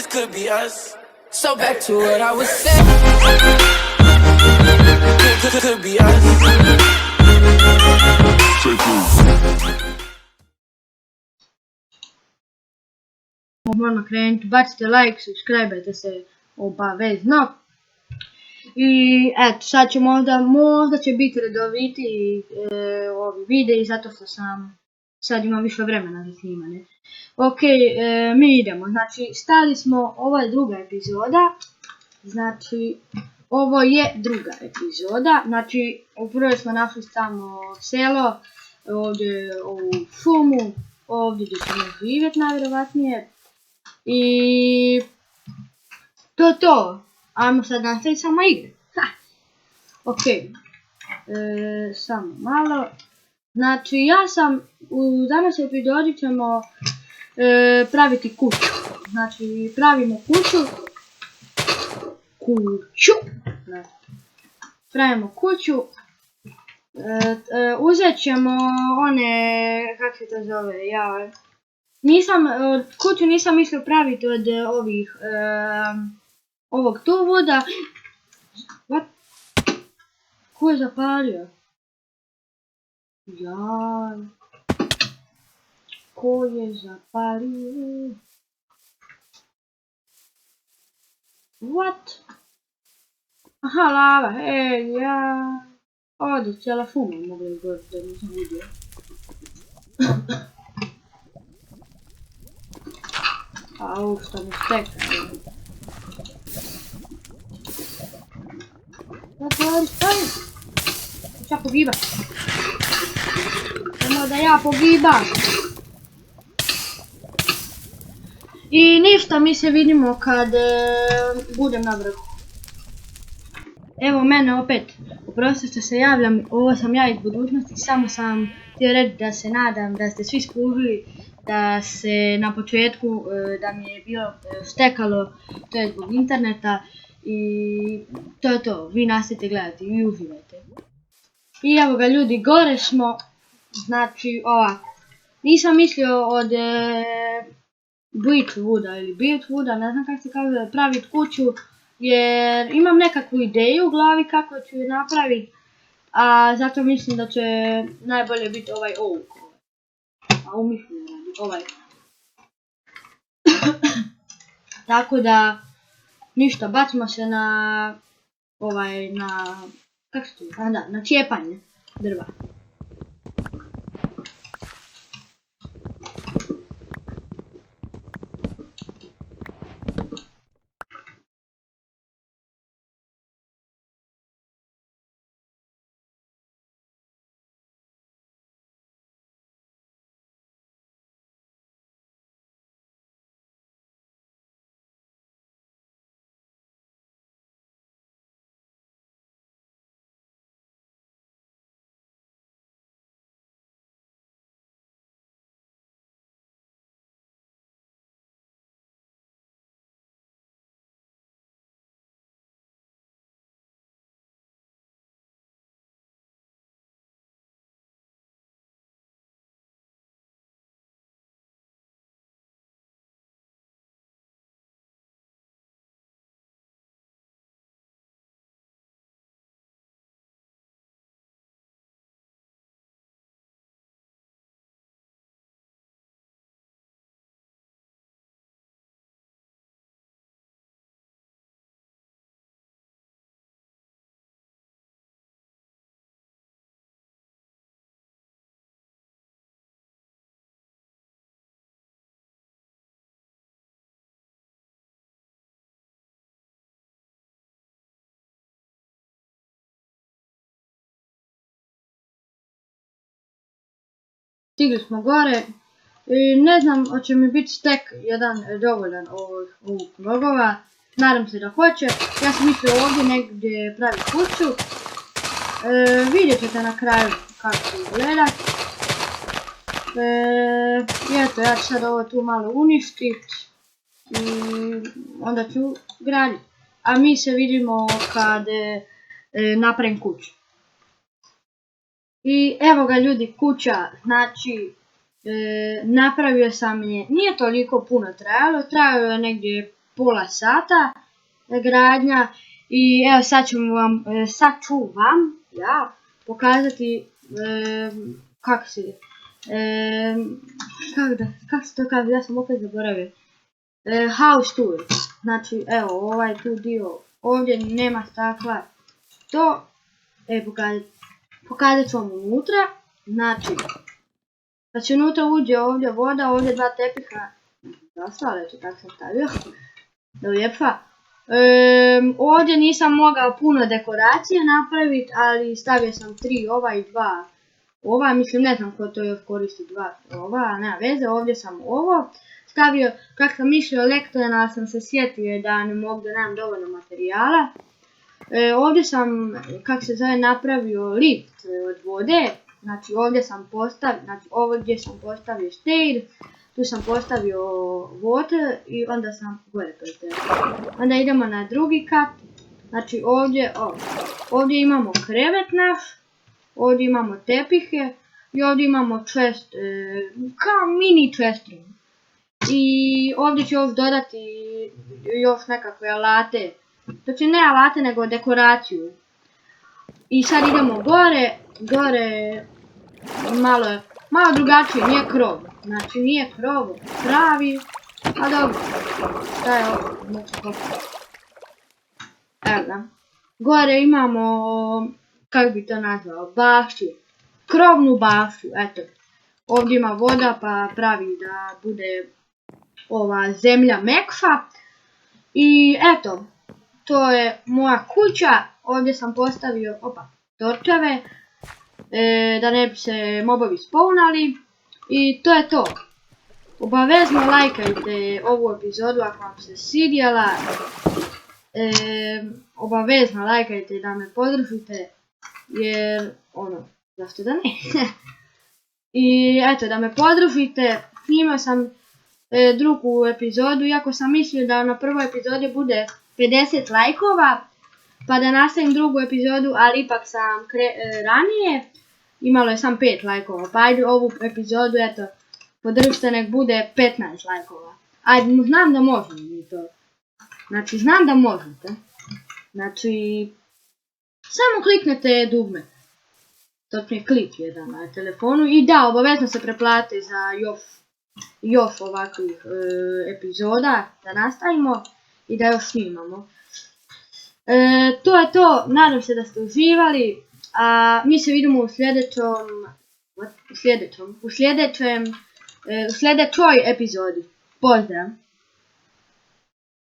this could be us. So back to what I was saying. Could be us. Moramo krenuti, bacite like, subscribe-ajte se obavezno. I eto, sad ćemo možda će biti redoviti ovi videi zato što sad imam više vremena za snimanje. Ok, mi idemo, znači stali smo, ovo je druga epizoda, znači ovo je druga epizoda, znači u prvoj smo našli tamo selo, ovdje ovu šumu, ovdje gdje ćemo živjeti najvjerovatnije. I to, ajmo sad nastaviti samo igre. Ok, samo malo. Znači ja sam, u današnjoj epizodi ćemo praviti kuću. Znači pravimo kuću. Pravimo kuću. Uzet ćemo one, kako se to zove, kuću nisam mislio praviti od ovog tu voda. What? Ko je zapalio? Ko je zapalio? What? Aha, lava, ovdje cijela šuma mogla izgledati da nisam vidio. Au, šta mi steka. Zatvori, stojim! Ja pogibam. Samo da ja pogibam. I ništa, mi se vidimo kad budem na vrhu. Evo mene opet, oprosti što se javljam, ovo sam ja iz budućnosti, samo sam htio reći da se nadam da ste svi skužili da se na početku, da mi je bilo stekalo, to je zbog interneta i to je to, vi nastavite gledati i uživajte. I evo ga ljudi, gore smo, znači ovako, nisam mislio od Beechwooda ili Beechwooda, ne znam kako se kaže, praviti kuću, jer imam nekakvu ideju u glavi kako ću je napraviti, a zato mislim da će najbolje biti ovaj oak. A umišljeno radi, ovaj. Tako da, ništa, bacimo se na kako se to zove, na cijepanje drva. Stigli smo gore i ne znam hoće mi biti stek jedan dovoljan ovog logova, nadam se da hoće. Ja sam mislio ovdje negdje pravi kuću, vidjet ćete na kraju kako će izgledat. I eto, ja ću sad ovo tu malo uništit i onda ću graditi. A mi se vidimo kad napravim kuću. I evo ga ljudi, kuća, znači napravio sam je, nije toliko puno trajalo je negdje pola sata gradnja. I evo sad ću vam ja pokazati kako se to kaže, ja sam opet zaboravio. House tour, znači evo ovaj tu dio, ovdje nema stakla, to pokazat ću vam unutra. Znači unutra uđe ovdje voda, ovdje dva tepiha, tako sam stavio, da lijepa. Ovdje nisam mogao puno dekoracije napraviti, ali stavio sam 3 ova i 2 ova, mislim ne znam ko to još koristi 2 ova, nema veze, ovdje sam ovo stavio. Kako sam mislio elektrona, ali sam se sjetio da ne mogu, da nemam dovoljno materijala. Ovdje sam, napravio lift od vode, znači ovdje sam postavio, ovdje sam postavio stair, tu sam postavio water i onda sam gore pretjerao. Onda idemo na drugi kat, znači ovdje imamo krevet naš, ovdje imamo tepihe i ovdje imamo chest, kao mini chest room. I ovdje ću još dodati još nekakve alate, znači ne alate nego dekoraciju. I sad idemo gore malo drugačije, nije krov, znači nije krov pravi, a dobro, šta je ovo, evo ga, gore imamo, kako bi to nazvao, bašću, krovnu bašću, eto, ovdje ima voda pa pravi da bude ova zemlja mekša. I eto, to je moja kuća, ovdje sam postavio torčeve, da ne bi se mobovi spawnali. I to je to. Obavezno lajkajte ovu epizodu ako vam se svidjela. Obavezno lajkajte da me podržite, jer zašto da ne? I eto, da me podržite, snimao sam drugu epizodu, iako sam mislio da na prvoj epizodi bude 50 lajkova, pa da nastavim drugu epizodu, ali ipak sam ranije, imalo je sam 5 lajkova, pa ajde ovu epizodu, eto, podržite, nek bude 15 lajkova. Ajde, znam da možemo mi to. Znači, znam da možete. Znači, samo kliknete dugme. Točnije klik jedan na telefonu i da, obavezno se preplatite za još ovakvih epizoda da nastavimo i da još snimamo. To je to, nadam se da ste uživali, a mi se vidimo u sljedećoj epizodi. Pozdrav!